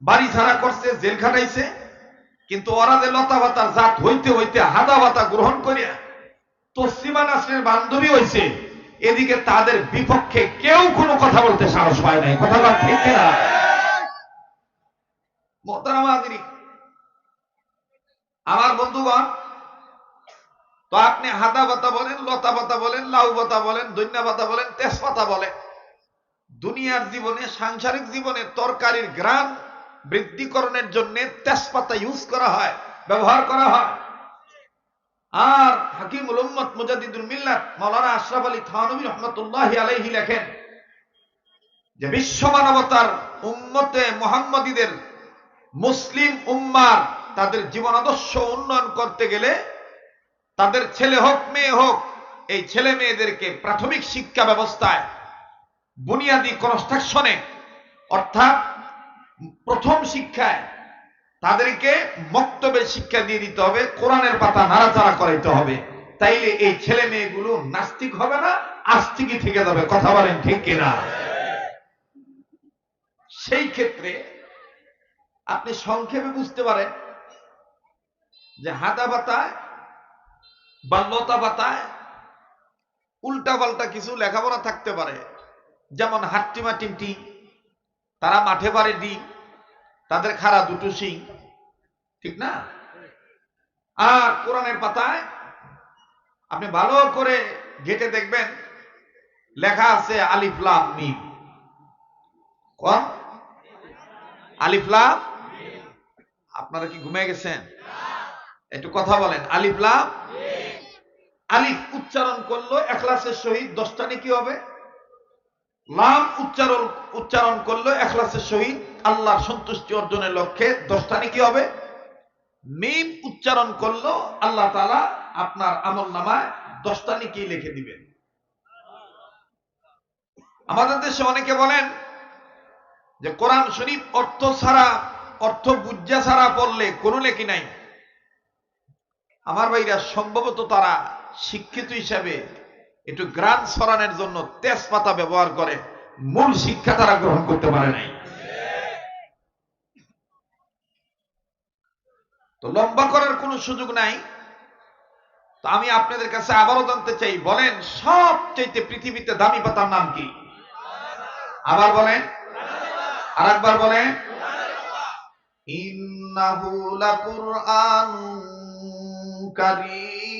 বাড়ি ছাড়া করছে, জেল খাটাইছে, কিন্তু ওরা যে লতা পাতার জাত হইতে হইতে হাদা পাতা গ্রহণ করিয়া তসলিমা নাসরিনের বান্ধবী হয়েছে, এদিকে তাদের বিপক্ষে কেউ কোনো কথা বলতে সাহস পায় নাই। কথা বল ঠিক না? মোহতারাম হাজিরিন, আমার বন্ধুগণ, তো আপনি হাদা পাতা বলেন, লতা পাতা বলেন, লাউ পাতা বলেন, ধনিয়া পাতা বলেন, তেজপাতা বলেন, দুনিয়ার জীবনে, সাংসারিক জীবনে তরকারির ঘ্রাণ বৃদ্ধিকরণের জন্য তেজপাতা ইউজ করা হয়, ব্যবহার করা হয়। আর হাকিমুল উম্মত মুজাদ্দিদুল মিল্লাত মাওলানা আশরাফ আলী থানভী রাহমাতুল্লাহি আলাইহি লেখেন যে বিশ্ব মানবতার উম্মতে মুহাম্মাদীদের, মুসলিম উম্মার তাদের জীবন আদর্শ উন্নয়ন করতে গেলে তাদের ছেলে হোক মেয়ে হোক, এই ছেলে মেয়েদেরকে প্রাথমিক শিক্ষা ব্যবস্থায় বুনিয়াদী কনস্ট্রাকশনে, অর্থাৎ প্রথম শিক্ষায় তাদেরকে মক্তবের শিক্ষা দিয়ে দিতে হবে, কোরআনের পাতা নাড়াচাড়া করাইতে হবে। তাইলে এই ছেলে মেয়েগুলো নাস্তিক হবে না, আস্তিকই থেকে যাবে। কথা বলেন ঠিক কিনা? সেই ক্ষেত্রে আপনি সংক্ষেপে বুঝতে পারেন যে হাদা পাতায় বা লতা পাতায় উল্টা পাল্টা কিছু লেখাপড়া থাকতে পারে, যেমন হাট্টিমা টিমটি, তারা মাঠে পারে ডিম, তাদের খাড়া দুটো শিং, ঠিক না? আর কোরআনের পাতায় আপনি ভালো করে ঘেটে দেখবেন লেখা আছে আলিফ লাম মিম। কোন আলিফ লাম? আপনারা কি ঘুমিয়ে গেছেন? একটু কথা বলেন। আলিফ লাম। আলিফ উচ্চারণ করলো ইখলাসের সহিত 10টা নেকি হবে। লাম উচ্চারণ করলো ইখলাসের সহিত আল্লাহর সন্তুষ্টি অর্জনের লক্ষ্যে 10টা নেকি হবে। মিম উচ্চারণ করলো আল্লাহ তাআলা আপনার আমলনামায় 10টা নেকি লিখে দিবেন। আমাদের দেশে অনেকে বলেন যে কোরআন শরীফ অর্থ ছাড়া, অর্থ বুঝা ছাড়া পড়লে কোনো নেকি নাই। আমার ভাইরা, সম্ভবত তারা শিক্ষিত হিসাবে একটু গ্রান ছড়ানোর জন্য তেজপাতা ব্যবহার করে, মূল শিক্ষা তারা গ্রহণ করতে পারে নাই। তো লম্বা করার কোনো সুযোগ নাই। তো আমি আপনাদের কাছে আবারও জানতে চাই, বলেন সবচেয়ে পৃথিবীতে দামি পাতার নাম কি? আবার বলেন, আরেকবার বলেন। ইন্নাহু লাকুরআনুন কারীম।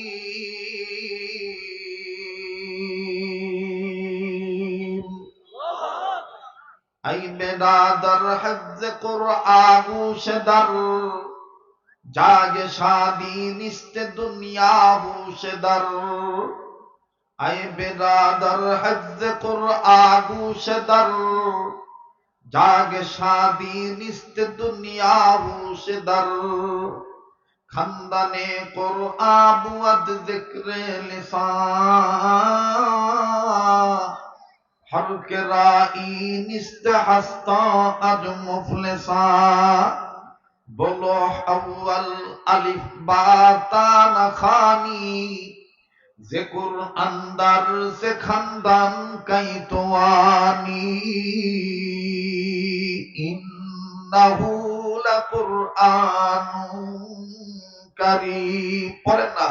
আই বেদাদার হজ্জ কুরআন গুশেদার, জাগে শাদি নিস্তে দুনিয়া হুশেদার। আই বেদাদার হজ্জ কুরআন গুশেদার, জাগে শাদি নিস্তে দুনিয়া হুশেদার। খানদানে কুরআন বুয়াদ যিকরে লিসান, হর কে রাই নিস্তে হাস্তা আজ মুফলিসা। বলো আউয়াল আলিফ বা তা না খানি, যে কুরআন দার সে খানদান কাই তোয়ানি। ইন্নাহু লাকুরআনুন কারীম। পড়েন না,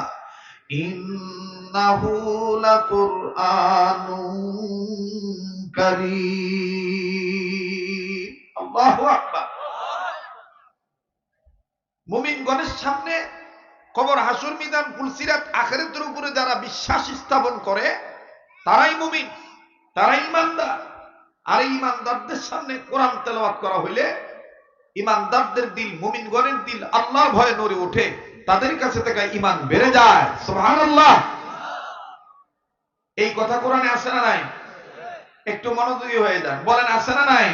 ইন্নাহু লাকুরআনুন কারীম। আল্লাহু আকবার। মুমিনগণের সামনে কবর, হাসর, মিজান, পুলসিরাত, আখিরাতের উপরে যারা বিশ্বাস স্থাপন করে তারাই মুমিন, তারাই ইমানদার। আর ইমানদারদের সামনে কোরআন তেলাওয়াত করা হইলে ইমানদারদের দিল, মুমিনগণের দিল আল্লাহর ভয়ে নড়ে ওঠে, তাদের কাছে থেকে ঈমান বেড়ে যায়। সুবহানাল্লাহ। এই কথা কোরআনে আছে না নাই? একটু মনোযোগী হয়ে যান, বলেন আছে না নাই?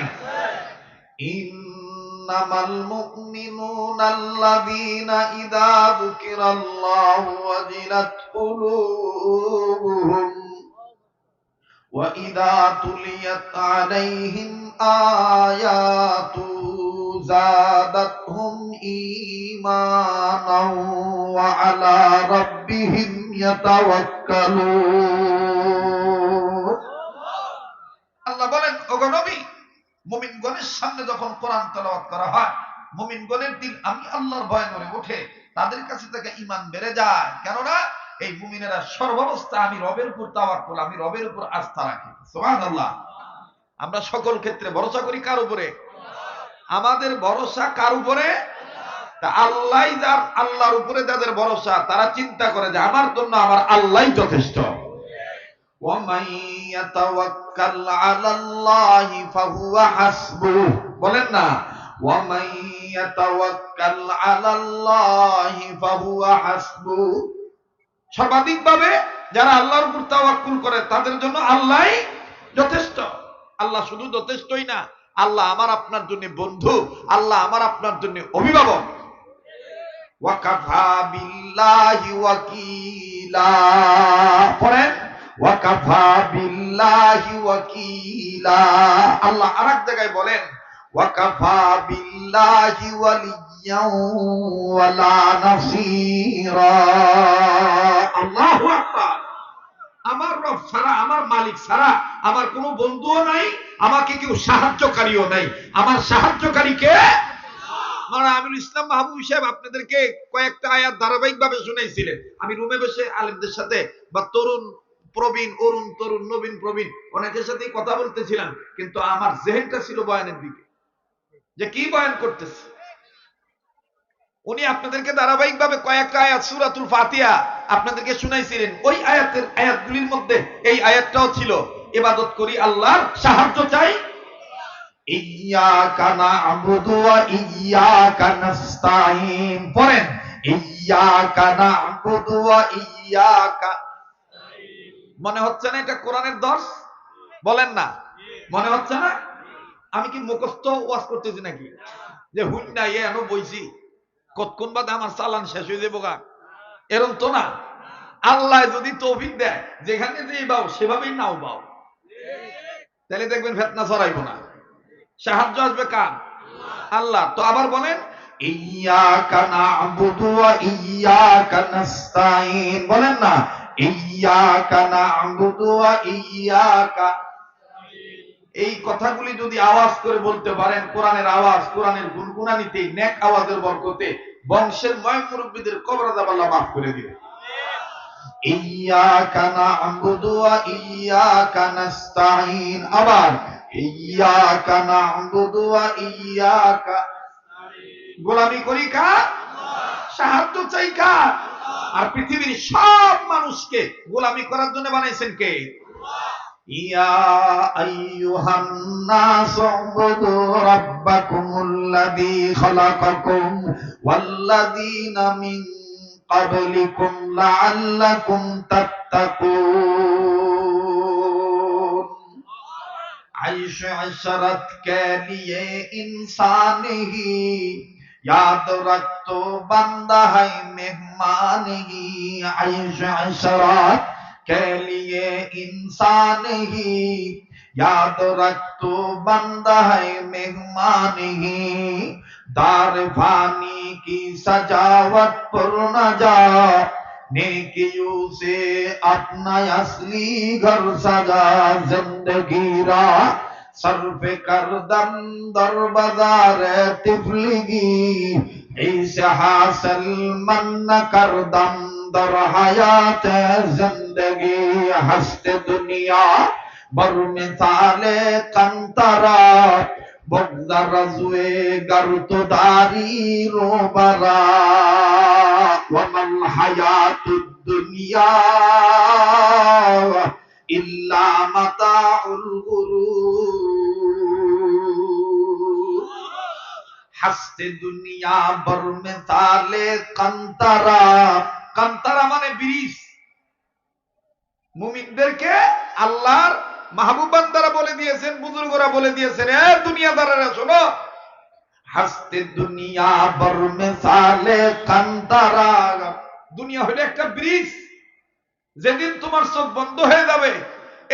ইন্নামাল মুমিনুনা আল্লাযীনা ইযা যুকিরাল্লাহু ওয়াজিলাত কুলুবুহুম ওয়া ইযা তুলিয়াত আলাইহিম আয়াতু যাদাতহুম ঈমানাও ওয়া আলা রাব্বিহিম ইয়াতাওয়াক্কালুন। আল্লাহ বলেন, ওগো নবী, মুমিনগণের সামনে যখন কোরআন তেলাওয়াত করা হয়, মুমিনগণের দিল আমি আল্লাহর ভয় নড়ে ওঠে, তাদের কাছে থেকে ঈমান বেড়ে যায়। কেননা এই মুমিনেরা সর্বাবস্থা আমি রবের উপর তাওয়াক্কুল, আমি রবের উপর আস্থা রাখি। সুবহানাল্লাহ। আমরা সকল ক্ষেত্রে ভরসা করি কার উপরে? আমাদের ভরসা কার উপরে? আল্লাহ, যার আল্লাহর উপরে যাদের ভরসা, তারা চিন্তা করে যে আমার জন্য আমার আল্লাহই যথেষ্ট। ওয়ামান ইয়াতাওয়াক্কাল আলাল্লাহি ফাহুয়া হাসবুহ, বলেন না ওয়ামান ইয়াতাওয়াক্কাল আলাল্লাহি ফাহুয়া হাসবুহ। সর্বাধিকভাবে যারা আল্লাহর উপর তাওয়াক্কুল করে তাদের জন্য আল্লাহই যথেষ্ট। আল্লাহ শুধু যথেষ্টই না, আল্লাহ আমার আপনার জন্য বন্ধু, আল্লাহ আমার আপনার জন্য অভিভাবক। ওয়াকাফা বিল্লাহি ওয়াকিলা, পড়েন ওয়াকাফা বিল্লাহি ওয়াকিলা। আল্লাহ আরেক জায়গায় বলেন ওয়াকাফা বিল্লাহি ওয়ালিয়্যান ওয়ালা নাসীরা। আল্লাহু আকবার। আমার রব ছাড়া, আমার মালিক ছাড়া আমার কোনো বন্ধুও নাই, আমাকে কেউ সাহায্যকারীও নাই। আমার সাহায্যকারী কে? মানে আমিরুল ইসলাম মাহবুব সাহেব আপনাদেরকে কয়েকটা আয়াত ধারাবাহিকভাবে শুনাইছিলেন। আমি রুমে বসে আলেমদের সাথে বা তরুণ প্রবীণ, অরুণ তরুণ, নবীন প্রবীণ অনেকের সাথেই কথা বলতেছিলাম, কিন্তু আমার জেহেনটা ছিল বয়ানের দিকে, যে কি বয়ান করতেছে। উনি আপনাদেরকে ধারাবাহিকভাবে কয়েকটা আয়াত সূরাতুল ফাতিহা আপনাদেরকে শুনাইছিলেন। ওই আয়াতগুলির মধ্যে এই আয়াতটাও ছিল, ইবাদত করি আল্লাহর, সাহায্য চাই। ইয়্যাকা না'বুদু ওয়া ইয়্যাকা নাস্তাঈন, পড়েন ইয়্যাকা না'বুদু ওয়া ইয়্যাকা। মনে হচ্ছে না এটা কোরআনের দর্স? বলেন না, মনে হচ্ছে না? আমি কি মুখস্থ ওয়াজ করতেছি নাকি? যে হুই না এনো বইছি কতক্ষণ বাদে আমার চালান শেষ হয়ে যাবো গা, এরকম তো না। আল্লাহ যদি তৌফিক দেয় যেখানে যেই বাও সেভাবেই নাও বাও, তাহলে দেখবেন ফিতনা ছড়াইব না। সাহায্য আসবে কার? আল্লাহ। তো আবার বলেন ইয়্যাকা না'বুদু ওয়া ইয়্যাকা নাস্তাঈন, বলেন না ইয়্যাকা না'বুদু ওয়া ইয়্যাকা। এই কথাগুলি যদি আওয়াজ করে বলতে পারেন, কোরআনের আওয়াজ, কোরআনের গুনগুনানিতে, নেক আওয়াজের বরকতে বংশের ময় মুরব্বীদের কবর আযাব আল্লাহ মাফ করে দিবেন। ইয়্যাকা না'বুদু ওয়া ইয়্যাকা নাস্তাঈন, আবার ইয়্যাকা না'বুদু ওয়া ইয়্যাকা। গোলামি করি কার? সাহায্য চাই কার? আর পৃথিবীর সব মানুষকে গোলামি করার জন্য বানাইছেন কে? ইয়া আইয়ুহান নাস উবুদু রাব্বাকুমুল্লাযী খালাকাকুম ওয়াল্লাযীনা মিন ক্বাবলিকুম লাআল্লাকুম তাত্তাকুন। आइश अशरत के लिए इंसान ही याद रख तो बंदा है मेहमान ही। आइश अशरत के लिए इंसान ही याद रख तो बंदा है मेहमान ही। दार फानी की सजावट पर न जा, नेकियों से अपना असली घर सजा। जिंदगी रा सर्फ करदम दर बाजार तिफलिगी, इसे हासिल मन करदम दर हयात जिंदगी। हस्ते दुनिया बर मिसाले कंतरा, बगदा रज़ुए गर तो दारी रो बरा। वमल हयातुद दुनिया इल्ला मताउल गुरूर। हस्ते दुनिया बर मिसाले कंतरा, कंतरा माने ब्रिज। মুমিনদেরকে আল্লাহর মাহবুব বান্দারা বলে দিয়েছেন, বুজুর্গরা বলে দিয়েছেন, এ দুনিয়াদারেরা শোনো, হাসতে দুনিয়া বর মিসালে কান্তারা। দুনিয়া হলো একটা ব্রিজ, যেদিন তোমার চোখ বন্ধ হয়ে যাবে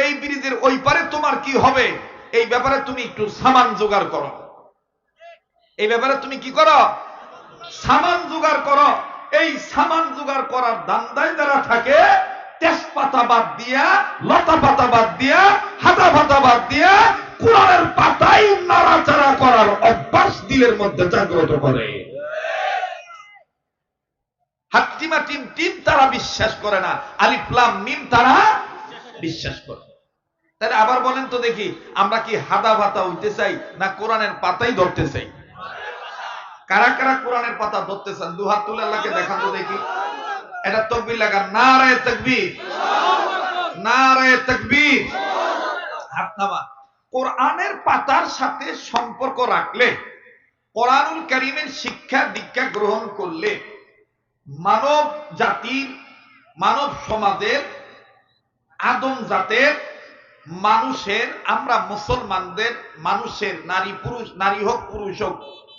এই ব্রিজের ওই পারে তোমার কি হবে এই ব্যাপারে তুমি একটু সামান জোগাড় করো। এই ব্যাপারে তুমি কি করো? সামান জোগাড় করো। এই সামান জোগাড় করার ধান্দায় যারা থাকে, তেজপাতা বাদ দিয়া, লতা পাতা বাদ দিয়া, হাতা পাতা বাদ দিয়া কোরআনের পাতায় নাড়াচাড়া করার অভ্যাস দিলের মধ্যে জাগ্রত করে। হাত্তিমা টিম টিম তারা বিশ্বাস করে না, আলিফ লাম মিম তারা বিশ্বাস করে। তাহলে আবার বলেন তো দেখি, আমরা কি হাদা ভাতা উঠতে চাই না কোরআনের পাতাই ধরতে চাই? কারা কারা কোরআনের পাতা ধরতে চান দুহাত তুলে আল্লাহকে দেখান তো দেখি। এটা তাকবীর লাগান, নারায়ে তাকবীর, নারায়ে তাকবীর। হাত নামা। কোরআনের পাতার সাথে সম্পর্ক রাখলে, কোরআনুল কারীমের শিক্ষা দীক্ষা গ্রহণ করলে মানব জাতির, মানব সমাজের, আদম জাতের মানুষের, আমরা মুসলমানদের মানুষের, নারী পুরুষ, নারী হোক পুরুষ হোক,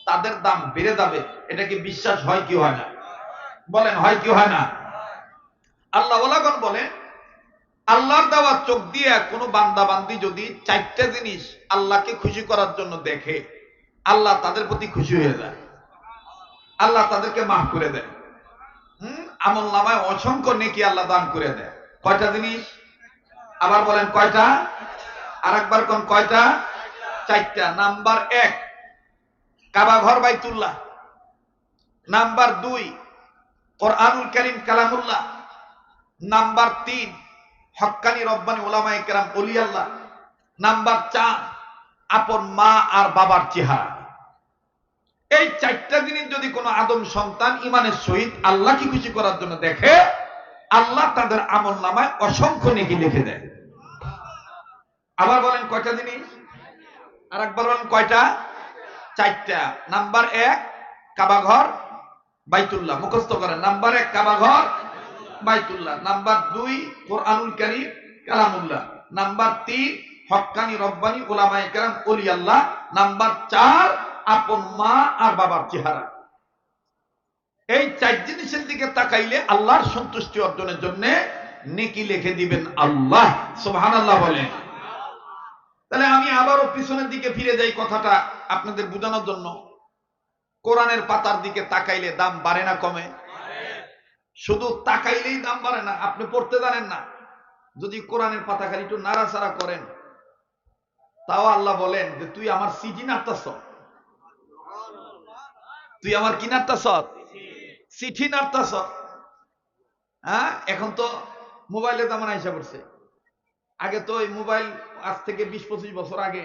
তাদের দাম বেড়ে যাবে। এটা কি বিশ্বাস হয় কি হয় না? বলেন হয় কি হয় না? আল্লাহ ওয়ালাগণ বলে, আল্লাহর দেওয়া চোখ দিয়ে কোনো বান্দা বান্দি যদি চারটা জিনিস আল্লাহকে খুশি করার জন্য দেখে, আল্লাহ তাদের প্রতি খুশি হয়ে যায়, আল্লাহ তাদেরকে মাফ করে দেয়। আমল নামায় অসংখ্য নেকি আল্লাহ দান করে দেয়। কয়টা জিনিস? আবার বলেন কয়টা? আর একবার কোন কয়টা? চারটা। নাম্বার 1 কাবা ঘর বাইতুল্লাহ, নাম্বার 2 কোরআনুল কারীম কালামুল্লাহ, নাম্বার 3 হক্কানি রব্বানি উলামায়ে কেরাম ওলি আল্লাহ, নাম্বার 4 আপন মা আর বাবার চেহারা। এই চারটা জিনিস যদি কোনো আদম সন্তান ইমানের সহিত আল্লাহকে খুশি করার জন্য দেখে, আল্লাহ তাদের আমল নামায় অসংখ্য নেকি লিখে দেয়। আবার বলেন কয়টা জিনিস? আর একবার বলেন কয়টা? চারটা। নাম্বার 1 কাবা ঘর বাইতুল্লাহ, মুখস্থ করেন। নাম্বার 1 কাবা ঘর বাইতুল্লাহ, নাম্বার 2 কোরআনুল কারীম কালামুল্লাহ, নাম্বার 3 হক্কানি রব্বানি উলামায়ে কেরাম ওলি আল্লাহ, নাম্বার 4 আপন মা আর বাবার চেহারা। এই 4 জিনিসের দিকে তাকাইলে আল্লাহর সন্তুষ্টি অর্জনের জন্য নেকি লিখে দিবেন আল্লাহ। সুবহানাল্লাহ বলেন। তাহলে আমি আবারও পিছনের দিকে ফিরে যাই কথাটা আপনাদের বোঝানোর জন্য। কোরআনের পাতার দিকে তাকাইলে দাম বাড়ে না কমে? শুধু তাকাইলেই দাম বাড়ে না, আপনি পড়তে জানেন না, যদি কোরআনের পাতা খালি একটু নাড়াচাড়া করেন, তাও আল্লাহ বলেন যে তুই আমার সিটি নাড়তাছ, তুই আমার কি নাড়তাছ? চিঠি নাড়তাছ। হ্যাঁ, এখন তো মোবাইলের জামানা এসে পড়ছে। আগে তো এই মোবাইল, আজ থেকে 20-25 বছর আগে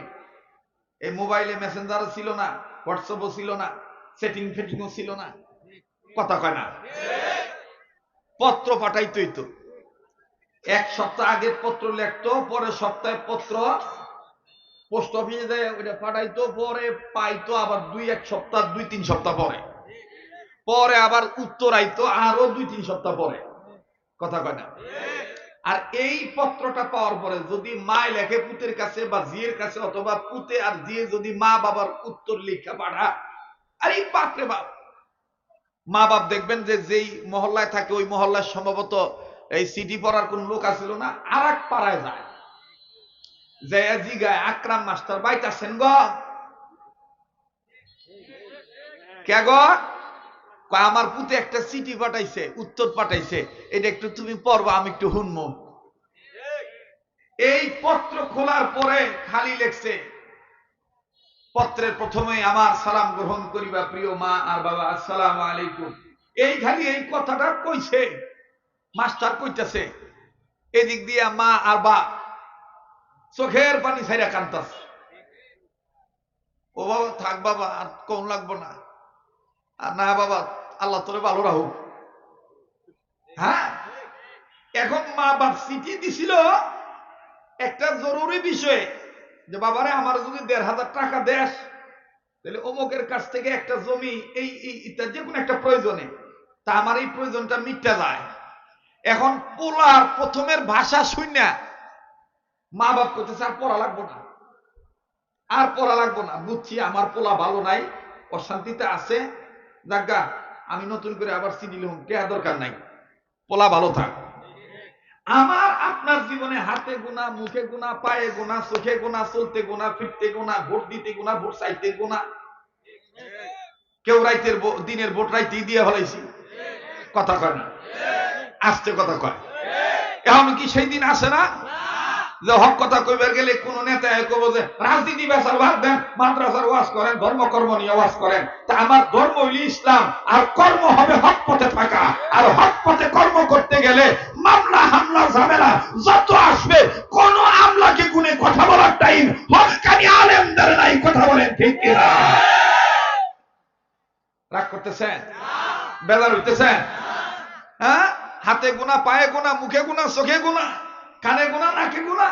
এই মোবাইলে মেসেঞ্জারও ছিল না, হোয়াটসঅ্যাপও ছিল না, সেটিং ফেটিংও ছিল না। কথা কয় না? পত্র পাঠাইতই তো, 1 সপ্তাহ আগে পত্র লিখতো, পরের সপ্তাহে পত্র পোস্ট অফিসে যায় ওইটা পাঠাইতো, পরে পাইতো আবার 2-1 সপ্তাহ, 2-3 সপ্তাহ পরে, পরে আবার উত্তর আইতো আরো 2-3 সপ্তাহ পরে। কথা কয় না? আর এই পত্রটা পাওয়ার পরে যদি মা লেখে পুতের কাছে বা জিয়ের কাছে, অথবা পুতে আর জিয়ে যদি মা বাবার উত্তর লিখা পাঠা, আরে বাপরে বাপ, মা বাপ দেখবেন যে যেই মহল্লায় থাকে ওই মহল্লায় সম্ভবত এই সিটি পড়ার কোন লোক আছিল না, আর এক পাড়ায় যায়, যে জিগায় আকরাম মাস্টার বাইতাছেন গো, কে গো? আমার পুতে একটা চিঠি পাঠাইছে, উত্তর পাঠাইছে, এটা একটু তুমি পড়বা, আমি একটু শুনবো। এই পত্র খোলার পরে খালি লেখছে, পত্রের প্রথমে আমার সালাম গ্রহণ করিবা প্রিয় মা আর বাবা, আসসালামু আলাইকুম। এই খালি এই কথাটা কইছে, মাস্টার কইতাছে, এদিক দিয়ে মা আর বা চোখের পানি ছাইরা কান্তাছে। ও বাবা থাক বাবা, আর কোন লাগবো না, আর না বাবা আল্লাহ তোরে ভালো রাখুক। হ্যাঁ, এখন মা বাপ চিঠি দিছিল একটা জরুরি বিষয়ে, যে বাবারে আমার যদি 1,500 টাকা দেস, তাহলে অমুকের কাছ থেকে একটা জমি, এই যে কোনো একটা প্রয়োজনে, তা আমার এই প্রয়োজনটা মিটতে যায়। এখন পোলার প্রথমের ভাষা শুনে মা বাপ করতেছে আর পড়া লাগবো না, আর পড়া লাগবো না, বুঝছি আমার পোলা ভালো নাই, অশান্তিতে আছে, জাগা আমি নতুন করে আবার চিঠি লিখুন, কে দরকার নাই, পোলা ভালো থাক। আমার আপনার জীবনে হাতে গোনা, মুখে গোনা, পায়ে গোনা, চোখে গোনা, চলতে গোনা, ফিরতে গোনা, ভোট দিতে গোনা, ভোট চাইতে গোনা, কেউ রাইতের দিনের ভোট রাইতেই দিয়ে ফেলাইছি। কথা কয় না? আসতে কথা কয়। এখন কি সেই দিন আসে না? যে হক কথা কইবার গেলে কোন নেতা কইব যে রাজনীতি বেচার বাদ দেন, মাদ্রাসার ওয়াজ করেন, ধর্মকর্ম নিয়ে ওয়াজ করেন। তা আমার ধর্ম হইল ইসলাম, আর কর্ম হবে হক পথে থাকা। আর হক পথে কর্ম করতে গেলে মামলা হামলা ঝামেলা যত আসবে, কোন আমলাকে গুনে কথা বলার টাইম হক্কানি আলেমদের নাই। কথা বলেন ঠিক কিনা? রাগ করতেছেন? বেজার হইতেছেন? হ্যাঁ, হাতে গোনা, পায়ে গোনা, মুখে গোনা, চোখে গোনা, কানে গোনা, নাকে গোনা,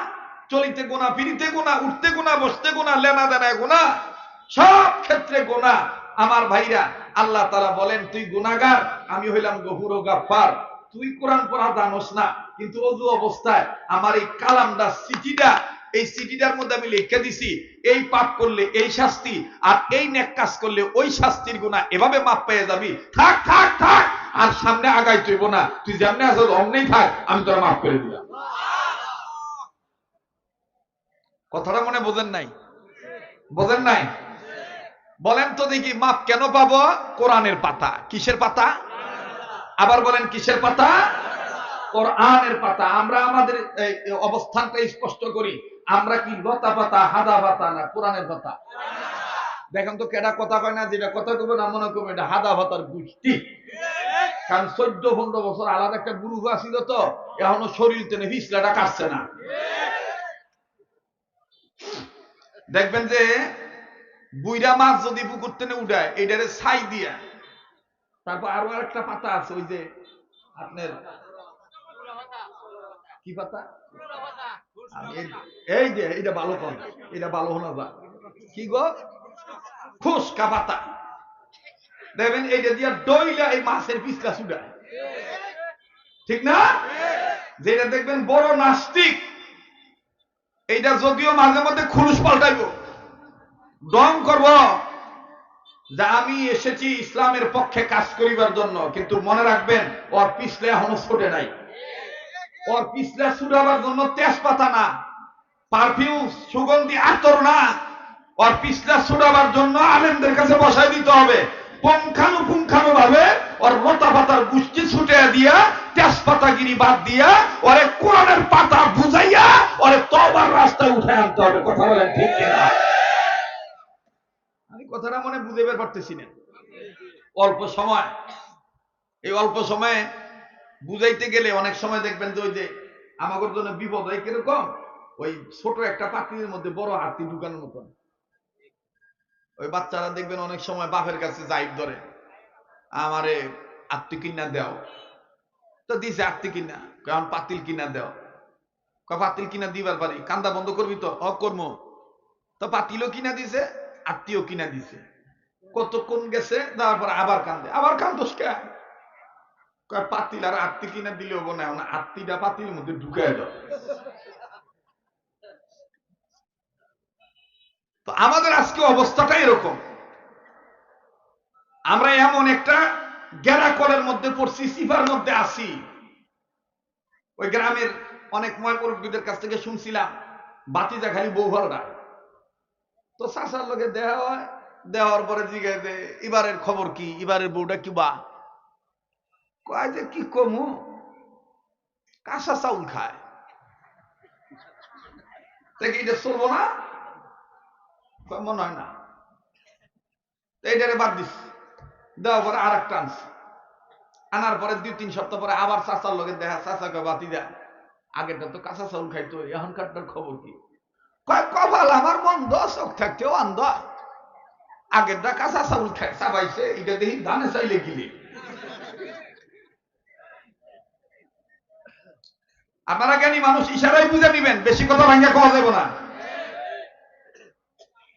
চলিতে গোনা, ফিরিতে গোনা, উঠতে গোনা, বসতে গোনা, লেনা দেনায় গোনা, সব ক্ষেত্রে গোনা। আমার ভাইরা, আল্লাহ তাআলা বলেন তুই গুনাহগার, আমি হইলাম গফুর ও গাফফার। তুই কোরআন পড়া জানোস না, কিন্তু ওযু অবস্থায় আমার এই কালামটা, চিঠিটা, এই চিঠিটার মধ্যে আমি লিখে দিছি, এই পাপ করলে এই শাস্তি, আর এই নেক কাজ করলে ওই শাস্তির গুনাহ, এভাবে মাপ পেয়ে যাবি। থাক থাক থাক, আর সামনে আগাই তুইব না, তুই যেমনে আছো অমনেই থাক, আমি তোরা মাফ করে দিলাম। কথাটা মনে বোঝেন নাই? বোঝেন নাই? বলেন তো দেখি, মাপ কেন পাবো? কোরআনের পাতা। কিসের পাতা? আবার বলেন, কিসের পাতা? কোরআনের পাতা। আমরা আমাদের অবস্থানটা স্পষ্ট করি, আমরা কি লতা পাতা, হাদা পাতা, না কোরআনের পাতা? দেখেন তো কেডা কথা কয় না, যেটা কথা কবে না মনে করবে এটা হাদা পাতার গুষ্টি। কারণ 14-15 বছর আলাদা একটা গুরু আসিল, তো এখনো শরীর টেনে হিসলাটা কাটছে না। দেখবেন যে বুইরা মাছ যদি পুকুর টেনে উঠায়, এটারে ছাই দিয়া, তারপর আরো একটা পাতা আছে, ওই যে আপনার কি পাতা, এই যে এটা ভালো কন, এটা ভালো হনা যা, কি গো, খুশকা পাতা। দেখবেন এইটা দিয়া ডইলা এই মাছের পিছলা ছুটায়, ঠিক না? যেটা দেখবেন বড় নাস্তিক, এইটা যদিও মাঝে মধ্যে খুলুস পাল্টাইব, ডং করব যে আমি এসেছি ইসলামের পক্ষে কাজ করিবার জন্য, কিন্তু মনে রাখবেন ওর পিছলে এখনো ছোটে নাই। ওর পিছলে ছুটাবার জন্য তেজপাতা না, পারফিউম, সুগন্ধি আতর না, ওর পিছলা ছুটাবার জন্য আলেমদের কাছে বসাই দিতে হবে। পুঙ্খানুপুঙ্খানু ভাবে ওর লতা পাতার গুষ্টি ছুটে দিয়া, তেজপাতাগিরি বাদ দিয়া, ওরে কোরআনের পাতা বুঝাইয়া ওরে তওবার রাস্তায় উঠে আনতে হবে। কথা বলেন ঠিক কিনা? আমি কথাটা মনে বুঝে বের করতেছি না। অল্প সময়, এই অল্প সময়ে বুঝাইতে গেলে অনেক সময় দেখবেন যে ওই যে আমাদের জন্য বিপদ হয় কিরকম, ওই ছোট একটা পাতিলের মধ্যে বড় হাতি ঢুকানোর মতন। ওই বাচ্চারা দেখবেন অনেক সময় বাপের কাছে যাইব ধরে, আমারে আত্মি কিনা দেও, তো দিছে আত্মি কিনা, কারণ পাতিল কিনা দেও, পাতিল কিনা দিবার পারি, কান্দা বন্ধ করবি তো, অকর্ম তো পাতিলও কিনা দিছে, আত্মীয় কিনা দিছে। কতক্ষণ গেছে, তারপর আবার কান্দে, আবার কান্দোস কে? পাতিল আর আত্মি কিনা দিলে হবো না, আত্মিটা পাতিলের মধ্যে ঢুকায় দাও। তো আমাদের আজকে অবস্থাটা এরকম, আমরা এমন একটা গ্যারাকলের মধ্যে পড়ছি, সিফার মধ্যে আছি। ওই গ্রামের অনেক ময়মুরব্বীদের কাছ থেকে শুনছিলাম, বাতিজা খালি বউ ভালটা, তো চাচার লোকে দেওয়া হয়, দেওয়ার পরে জিজ্ঞাসা, এবারের খবর কি, এবারের বউটা কি বা, কয় যে কি কমু, কাঁচা চাউল খায়, দেখি এটা চলবো না, মনে হয় না, এইটারে বাদ দিস। দেওয়ার পরে আর একটা আনছে, আনার পরে 2-3 সপ্তাহ পরে আবার চাচার লোকে দেখা, চাচাকে বাতি দেয়, আগেরটা তো কাঁচা চাউল খাইতো, এখনকারটার খবর কি? কয় কপাল আমার মন্দ, চোখ থাকতেও আন্দ, আগেরটা কাঁচা চাউল খায় চাবাইছে, এটা দেখি ধানে চাইলে গিলে। আপনারা জ্ঞানী মানুষ, ইশারাই বুঝে নিবেন, বেশি কথা ভাঙ্গা খাওয়া যাবে না।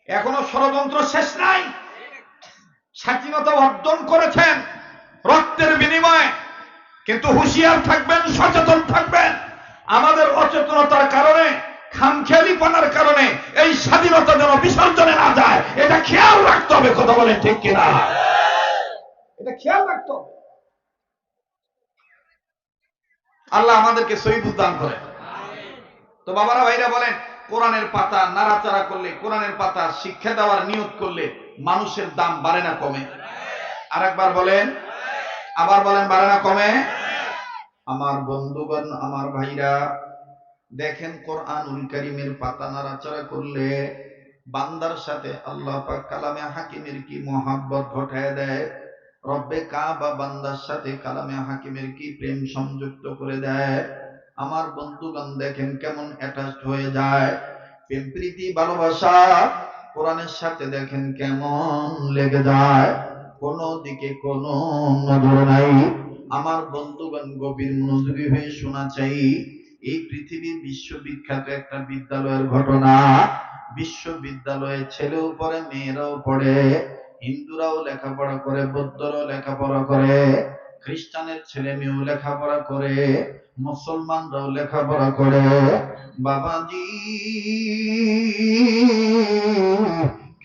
এখনো ষড়যন্ত্র শেষ নাই। স্বাধীনতা অর্জন করেছেন রক্তের বিনিময়ে, কিন্তু হুঁশিয়ার থাকবেন, সচেতন থাকবেন। আমাদের অচেতনতার কারণে, খামখেয়ালিপনার কারণে এই স্বাধীনতা যেন বিসর্জনে না যায়, এটা খেয়াল রাখতে হবে। কথা বলেন ঠিক কিনা? এটা খেয়াল রাখতে হবে। আল্লাহ আমাদেরকে সহি বুঝ দান করেন। তো বাবারা, ভাইরা বলেন, কোরআনের পাতা নাড়াচাড়া করলে, কোরআনের পাতা শিক্ষা দেওয়ার নিয়ত করলে মানুষের দাম বাড়ে না কমে? আরেকবার বলেন, আবার বলেন, বাড়ে না কমে? আমার বন্ধুগণ, আমার ভাইরা, দেখেন কোরআনুল কারীমের পাতা নাড়াচাড়া করলে বান্দার সাথে আল্লাহ পাক কালামে হাকিমের কি মহাব্বত ঘটায় দেয়। রব্বে কাবা বান্দার সাথে কালামে হাকিমের কি প্রেম সংযুক্ত করে দেয়। আমার বন্ধুগণ দেখেন কেমন অ্যাটাচড হয়ে যায়। প্রেম প্রীতি ভালোবাসা কোরআনের সাথে দেখেন কেমন লেগে যায়। কোনো দিকে কোনো নজর নাই। আমার বন্ধুগণ গভীর মনোযোগী হয়ে শোনা চাই। এই পৃথিবীর বিশ্ববিখ্যাত একটা বিদ্যালয়ের ঘটনা। বিশ্ববিদ্যালয়ে ছেলেও পড়ে, মেয়েরাও পড়ে, হিন্দুরাও লেখাপড়া করে, বৌদ্ধরাও লেখাপড়া করে, খ্রিস্টানের ছেলে মেয়েও লেখাপড়া করে, মুসলমানরাও লেখাপড়া করে। বাবাজি,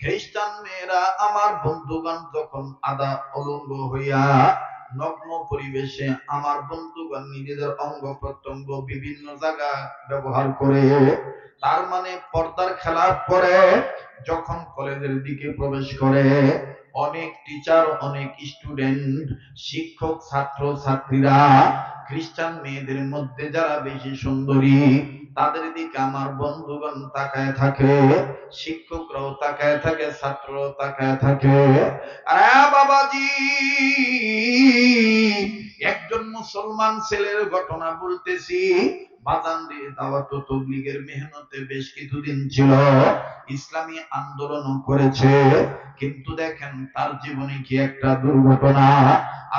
খ্রিস্টান মেয়েরা আমার বন্ধুগণ যখন আধা অলঙ্গ হইয়া নগ্ন পরিবেশে আমার বন্ধুগণ নিজেদের অঙ্গ প্রত্যঙ্গ বিভিন্ন জায়গা ব্যবহার করে, তার মানে পর্দার খেলাপ করে যখন কলেজের দিকে প্রবেশ করে, অনেক টিচার, অনেক স্টুডেন্ট, শিক্ষক, ছাত্র ছাত্রীরা খ্রিস্টান মেয়েদের মধ্যে যারা বেশি সুন্দরী তাদের দিকে আমার বন্ধুগণ তাকায় থাকে, শিক্ষকরাও তাকায় থাকে, ছাত্ররাও তাকায় থাকে। আরে বাবাজি, একজন মুসলমান ছেলের ঘটনা বলতেছি। বাজান দিয়ে দাওয়াত তাবলীগের মেহনতে বেশ কিছুদিন ছিল, ইসলামী আন্দোলন করেছে, কিন্তু দেখেন তার জীবনে কি একটা দুর্ঘটনা।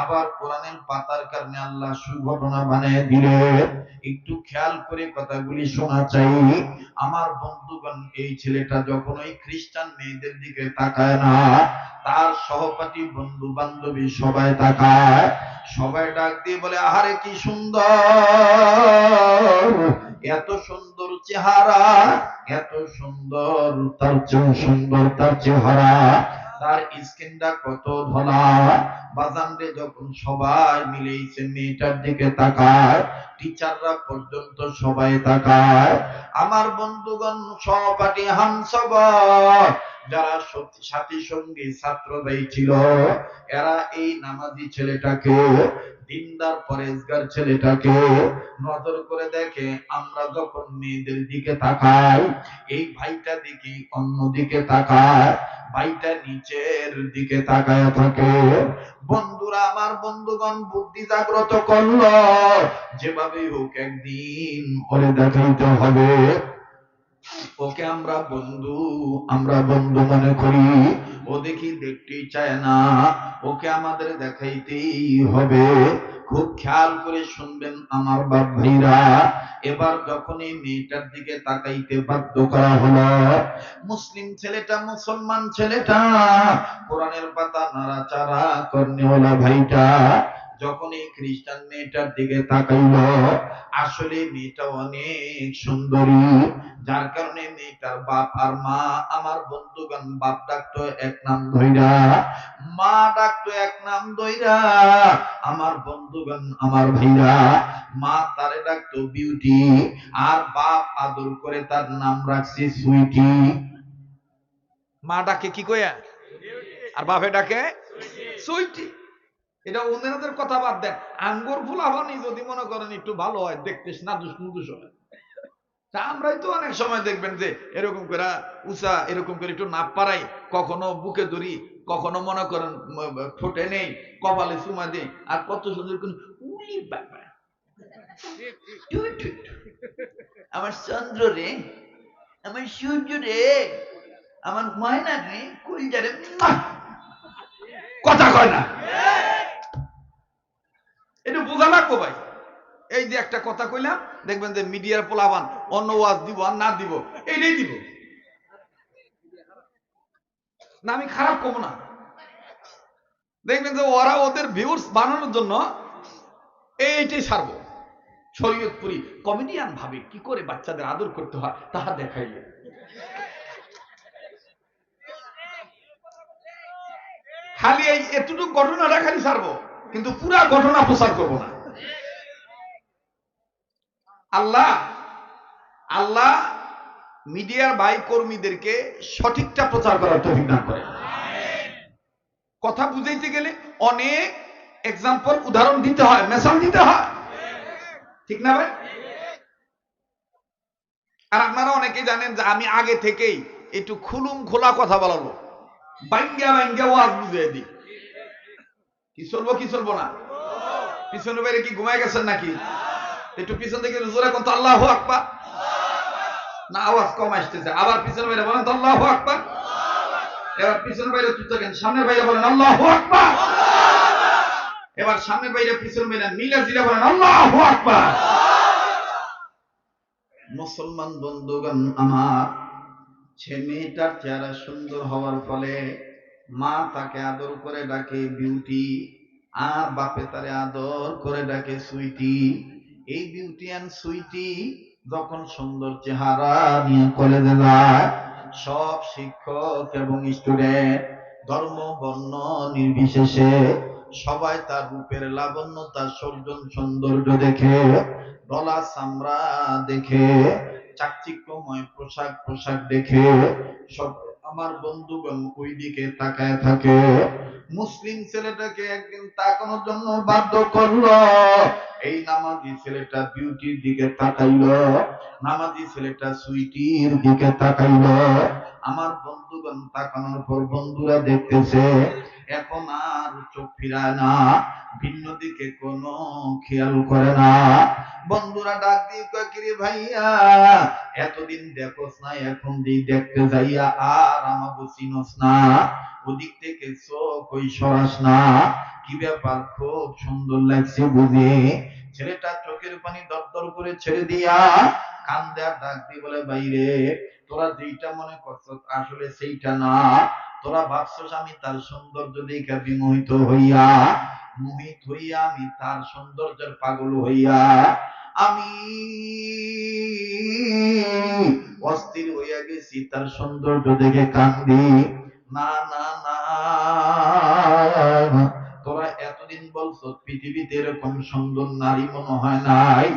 আবার কোরআনের পাতার কারণে আল্লাহ সুঘটনা বানিয়ে দিলে। একটু খেয়াল করে কথাগুলি শোনা চাই। আমার বন্ধুগণ, এই ছেলেটা যখন ওই খ্রিস্টান মেয়েদের দিকে তাকায় না, তার সহপাঠী বন্ধু বান্ধবী সবাই তাকায়। সবাই ডাক দিয়ে বলে, আহারে কি সুন্দর, এত সুন্দর চেহারা, এত সুন্দর, তার চেয়ে সুন্দর তার চেহারা, তার স্কিনটা কত ধলা। বাজানরে যখন সবাই মিলেছে মেয়েটার দিকে তাকায়, টিচাররা পর্যন্ত সবাই তাকায়। আমার বন্ধুগণ, সহপাঠী হামসফর যারা সাথী সঙ্গী ছাত্র ভাই ছিল, এরা এই নামাজি ছেলেটাকে, দিনদার পরেজগার ছেলেটাকে নজর করে দেখে। আমরা যখন মেয়েদের দিকে তাকাই, এই ভাইটা দেখি অন্য দিকে তাকায়, ভাইটা নিচের দিকে তাকায় থাকে। বন্ধুরা, আমার বন্ধুগণ বুদ্ধি জাগ্রত করলো, যেভাবে হোক একদিন ওরে দেখাইতে হবে। ওকে আমরা বন্ধু মনে করি, ও দেখি দেখতেই চায় না, ওকে আমাদের দেখাইতেই হবে। খুব খেয়াল করে শুনবেন আমার বাপ ভাইরা। এবার যখন এই মেয়েটার দিকে তাকাইতে বাধ্য করা হলো, মুসলিম ছেলেটা, মুসলমান ছেলেটা, কোরআনের পাতা নাড়াচাড়া করনেওয়ালা ভাইটা যখন এই খ্রিস্টান মেয়েটার দিকে তাকাইল, আসলে মেয়েটা অনেক সুন্দরী, যার কারণে মেয়েটার বাপ আর মা, আমার বন্ধুগণ, বাপ ডাকতো এক নাম ধইরা, মা ডাকতো এক নাম ধইরা। আমার বন্ধুগণ, আমার ভাইরা, মা তারে ডাকতো বিউটি, আর বাপ আদর করে তার নাম রাখছে সুইটি। মা ডাকে কি কইয়া, আর বাপে ডাকে সুইটি। এটা ওনাদের কথা বাদ দেন, আঙ্গুর ফুলাবানি যদি মনে করেন একটু ভালো হয় দেখতে, নাদুস নুদুস হয়। আমরাই তো অনেক সময় দেখবেন যে এরকম করে উষা, এরকম করে একটু নাপ পাড়াই, কখনো বুকে ধরি, কখনো মনে করেন ঠোঁটে নেই, কপালে চুমা দিই, আর কত সুন্দর করে উলি বাবা, আমার চন্দ্র রে, আমার সূর্য রে, আমার ময়না রে, কুলজা রে, কথা কয় না। এটা বোঝা লাগবো ভাই। এই যে একটা কথা কইলাম, দেখবেন যে মিডিয়ার পোলাবান অন্য ওয়াজ দিব আর না দিব, এইটাই দিব না, আমি খারাপ কব না। দেখবেন যে ওরা ওদের ভিউয়ার্স বানানোর জন্য এইটাই ছাড়বো। শরীয়তপুরি কমেডিয়ান ভাবে কি করে বাচ্চাদের আদর করতে হয় তাহা দেখাইলে, খালি এই এতটুকু ঘটনাটা খালি ছাড়বো, কিন্তু পুরা ঘটনা প্রচার করবো না। আল্লাহ আল্লাহ মিডিয়ার ভাই কর্মীদেরকে সঠিকটা প্রচার করার তৌফিক দান করেন। কথা বুঝাইতে গেলে অনেক এক্সাম্পল, উদাহরণ দিতে হয়, মেসাল দিতে হয়, ঠিক না ভাই? আর আপনারা অনেকেই জানেন যে আমি আগে থেকেই একটু খুলুম খোলা কথা বলালো, বাঙ্গা বাঙ্গা ওয়াজ বুঝিয়ে দিই। কি চলবো না? পিছনের বাইরে কি ঘুমায় গেছেন নাকি? একটু পিছন থেকে জোরে কোন তো আল্লাহু আকবার। না, আওয়াজ কম আসতেছে। আবার পিছনের বাইরে বলেন তো আল্লাহু আকবার। এবার পিছনের বাইরে চুপ থাকেন, সামনের বাইরে বলেন আল্লাহু আকবার। এবার সামনের বাইরে পিছনের বাইরে মিলা জিরা বলেন আল্লাহু আকবার। মুসলমান বন্ধুগণ আমার, মেয়েটার চেহারা সুন্দর হওয়ার ফলে মা তাকে আদর করে ডাকে বিউটি, আর বাপে তারে আদর করে ডাকে সুইটি। এই বিউটি অ্যান্ড সুইটি যখন সুন্দর চেহারা নিয়ে কলেজে যায়, সব শিক্ষক এবং স্টুডেন্ট ধর্ম বর্ণ নির্বিশেষে সবাই তার রূপের লাবণ্য, তার সৌন্দর্য দেখে, গলা চামড়া দেখে, চাকচিক্যময় পোশাক দেখে সব আমার বন্ধুগণ ওই দিকে তাকায় থাকে। মুসলিম ছেলেটাকে একদিন তাকানোর জন্য বাধ্য করলো। এই নামাজি ছেলেটা বিউটির দিকে তাকাইলো, নামাজি ছেলেটা সুইটির দিকে তাকাইলো। আমার বন্ধুগণ তাকানোর পর বন্ধুরা দেখতেছে, এখন আর চোখ ফিরায় না, ভিন্ন দিকে কোনো খেয়াল করে না। বন্ধুরা ডাক দিয়ে কয়, কিরে ভাইয়া, এতদিন দেখোস না, এখন দিয়ে দেখতে যাইয়া আর আমাকে চিনস না, ওদিক থেকে চোখ ওই সরাস না, কি ব্যাপার? খুব সুন্দর লাগছে বুঝি? ছেলেটা চোখের পানি দরদর করে ছেড়ে দিয়া কান দেয়া ডাক দিয়ে বলে, বাইরে তোরা যেইটা মনে করছস আসলে সেইটা না। তোরা ভাবছস আমি তার সৌন্দর্য দেখে বিমোহিত হইয়া, আমি তার সৌন্দর্যের পাগল হইয়া আমি অস্থির হইয়া গেছি, তার সৌন্দর্য দেখে কান্দি। না না না, তোরা এতদিন বলছো পৃথিবীতে এরকম সুন্দর নারী মনে হয় নাই।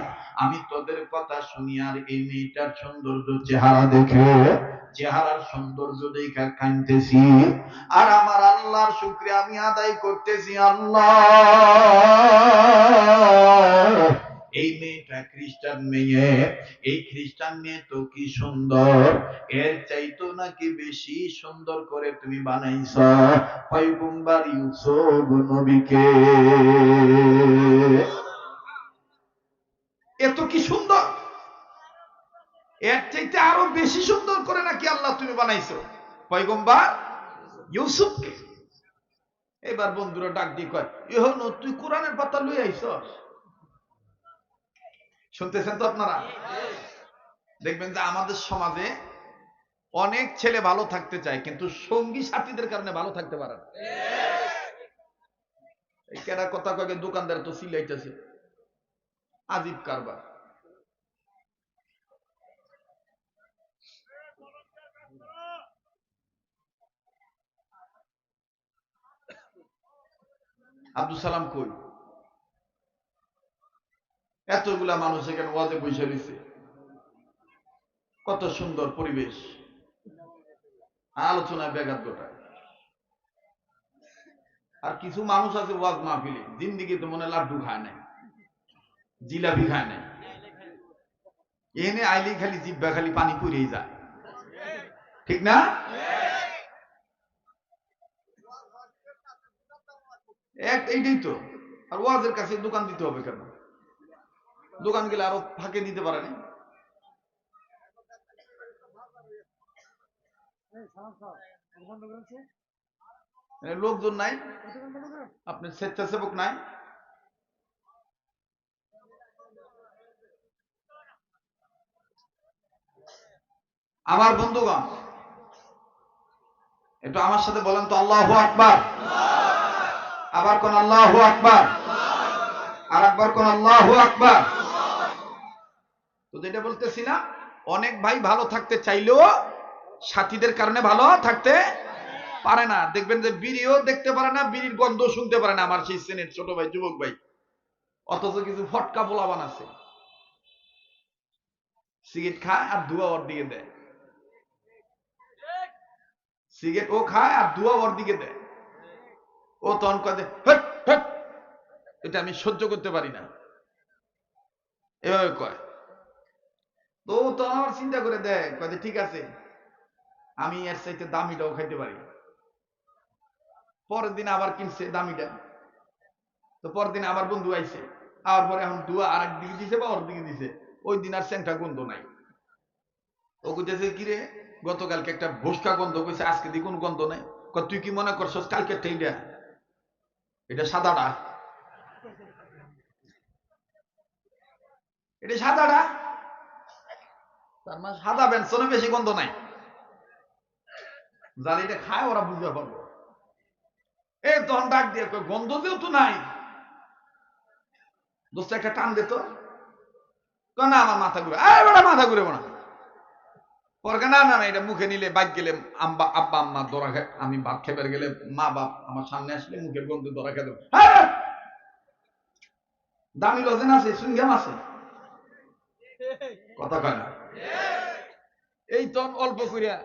আমি তোদের কথা শুনি আর এই মেয়েটার সৌন্দর্য চেহারা দেখে, চেহারার সৌন্দর্য দেখে কাঁদতেছি। আর আমার আল্লাহর শুকরিয়া আমি আদায় করতেছি, আল্লাহ এই মেয়েটা খ্রিস্টান মেয়ে, এই খ্রিস্টান মেয়ে তো কি সুন্দর, এর চাইতো নাকি বেশি সুন্দর করে তুমি বানাইছো পয়গম্বর ইউসুফ নবীকে। এত কি সুন্দর, এর চাইতে আরো বেশি সুন্দর করে নাকি আল্লাহ তুমি বানাইছো পয়গম্বর ইউসুফকে। এবার বন্ধুরা ডাক দিয়ে কয়, ইহন তুই কোরআনের পাতা লই আইছস। শুনতেছেন তো আপনারা? দেখবেন যে আমাদের সমাজে অনেক ছেলে ভালো থাকতে চায়, কিন্তু সঙ্গী সাথীদের কারণে ভালো থাকতে পারে না। এই কেডা কথা কয়ে দোকানদার তো সিলাইতেছে, আজীব কারবার। আব্দুল সালাম কই? এতগুলা মানুষ এখানে ওয়াজে বসে রয়েছে, কত সুন্দর পরিবেশ, আলোচনায় ব্যাঘাত ঘটায়। আর কিছু মানুষ আছে ওয়াজ মাহফিলে জিন্দিগি তো মনে লাড্ডু খায় নাই, জিলাপি খায় নাই, এনে আইলে খালি জিব্বা খালি পানি পুড়িয়ে যায়, ঠিক না? এইটাই তো। আর ওয়াজের কাছে দোকান দিতে হবে কেন? দোকান গেলে আরো ফাঁকে দিতে পারে না। লোকজন নাই, আপনার স্বেচ্ছাসেবক নাই। আমার বন্ধুগণ একটু আমার সাথে বলেন তো আল্লাহু আকবার। আবার কোন আল্লাহু আকবার, আর একবার কোন আল্লাহু আকবার। তো যেটা বলতেছি না, অনেক ভাই ভালো থাকতে চাইলেও সাথীদের কারণে ভালো থাকতে পারে না। দেখবেন যে বিড়িও দেখতে পারে না, বিড়ির গন্ধ শুনতে পারে না, আমার সেই শ্রেণীর ছোট ভাই, যুবক ভাই। অথচ কিছু ফটকা পোলাপান আছে, সিগারেট খায় আর ধোঁয়া ওর দিকে দেয়, সিগারেট ও খায় আর ধোঁয়া ওর দিকে দেয়। ও তখন কয়, হট হট, এটা আমি সহ্য করতে পারি না, এভাবে কয়। তো তো আমার চিন্তা করে দেয় কয়ে ঠিক আছে আমি এর চাইতে দামিটাও খাইতে পারি। পরের দিন আবার কিনছে দামিটা। তো পরের দিন আবার বন্ধু আইছে, আবার পরে এখন দুয়া আর একদিকে দিছে বা ওর দিকে দিছে, ওই দিন আর সেন্টা গন্ধ নাই। ও কইতেছে কিরে গতকালকে একটা ভুসকা গন্ধ কইছে, আজকে দি কোন গন্ধ নাই। তুই কি মনে করছস কালকে এইটা এটা সাদাটা, এটা সাদাটা, তার মানে সাদা বেনসনে বেশি গন্ধ নাই। যারা এটা খায় ওরা বুঝতে পারবো। এ তখন ডাক দিয়ে গন্ধ দিও তো নাই, দোস্ত একটা টান দিত না, আমার মাথা ঘুরে, বেটা মাথা ঘুরে না। পরে না না না এটা মুখে নিলে বাইক গেলে আব্বা আম্মা দরা খায়, আমি ভাত খেবার গেলে মা বাপ আমার সামনে আসলে মুখের গন্ধে দরা খেয়ে দেবো। দামি লজেন আছে, সুইংগাম আছে, কথা কয় না। এই তখন অল্প করিয়া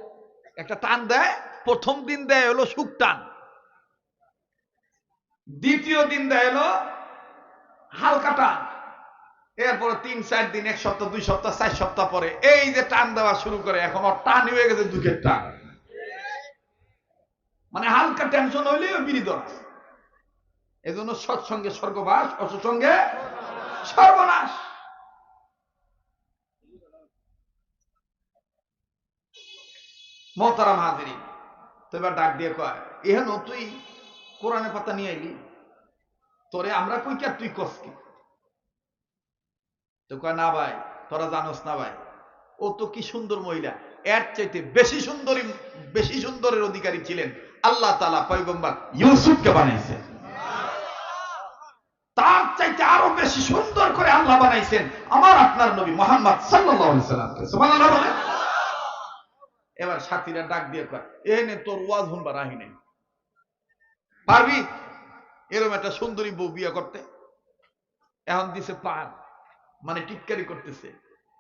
একটা টান দেয়। প্রথম দিন দেয় হলো সুখ টান, দ্বিতীয় দিন দেয় হলো হালকা টান, এরপরে 3-4 দিন, 1 সপ্তাহ, 2 সপ্তাহ, 4 সপ্তাহ পরে এই যে টান দেওয়া শুরু করে, এখন ওর টান হয়ে গেছে দুঃখের টান। মানে হালকা টেনশন হইলেও বিড়ি ধরা। এজন্য সৎসঙ্গে স্বর্গবাস, অসৎসঙ্গে সর্বনাশ। মোহতারাম হাজিরিন, তো এবার ডাক দিয়ে কয় এহেন তুই কোরআনের পাতা নিয়ে আইলি, তোরে আমরা কই কি আর তুই কস কি? তো কয় না ভাই তোরা জানোস না ভাই, ও তো কি সুন্দর মহিলা, এর চাইতে বেশি সুন্দরের অধিকারী ছিলেন আল্লাহ তাআলা পয়গম্বর ইউসুফকে বানাইছে, তার চাইতে আরো বেশি সুন্দর করে আল্লাহ বানাইছেন আমার আপনার নবী মুহাম্মদ সাল্লাল্লাহু আলাইহি সাল্লামকে। সুবহানাল্লাহ বলেন। এবার সাথীরা ডাক দিয়ে কয় এনে তোর ওয়াজ শুনবার আহি নাই, পারবি এরকম একটা সুন্দরী বউ বিয়ে করতে? এখন দিছে পার, মানে টিটকারি করতেছে।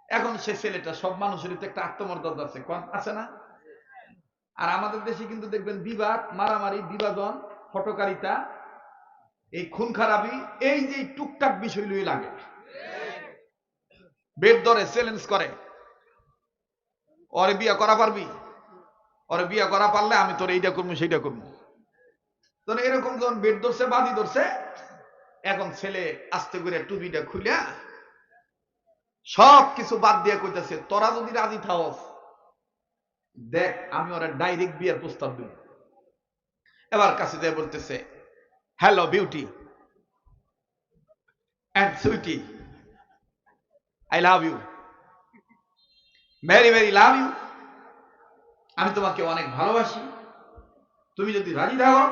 এখন সে ছেলেটা, সব মানুষের তো একটা আত্মমর্যাদা আছে, কোন আছে না? আর আমাদের দেশে কিন্তু দেখবেন বিবাদ, মারামারি, বিভাজন, হটকারিতা, এই খুন খারাপি, এই যে টুকটাক বিষয় লই লাগে, বেদ ধরে চ্যালেঞ্জ করে, ওরে বিয়া করা পারবি, ওরে বিয়া করা পারলে আমি তোর এইটা করবো সেইটা করবো। তো এরকম যখন বেদ ধরছে, বাদী ধরছে, এখন ছেলে আস্তে করে টুপিটা খুলিয়া সব কিছু বাদ দিয়ে কইতেছে তোরা যদি রাজি থাকস দেখ আমি ওরা ডাইরেক্ট বিয়ের প্রস্তাব দিব। এবার কাছে দিয়ে বলতেছে hello beauty and sweetie, I love you, very very love you, আমি তোমাকে অনেক ভালোবাসি, তুমি যদি রাজি থাকো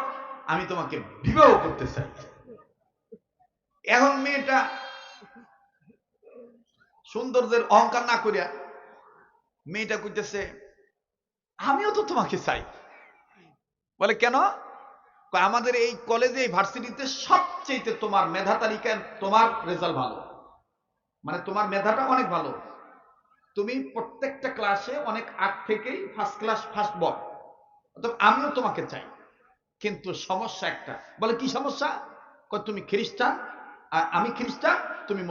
আমি তোমাকে বিবাহ করতে চাই। এখন মেয়েটা সৌন্দর্যের অহংকার না করিয়া মেয়েটা কইতেছে আমিও তো তোমাকে চাই। বলে কেন? আমাদের এই কলেজে, এই ভার্সিটিতে সবচেয়ে তোমার মেধা তালিকায় তোমার রেজাল্ট ভালো, মানে তোমার মেধাটা অনেক ভালো, তুমি প্রত্যেকটা ক্লাসে অনেক আগ থেকেই ফার্স্ট ক্লাস, ফার্স্ট বয়, অতএব আমিও তোমাকে চাই। কিন্তু সমস্যা একটা। বলে কি সমস্যা? তুমি খ্রিস্টান, আমি খ্রিস্টান, তুমি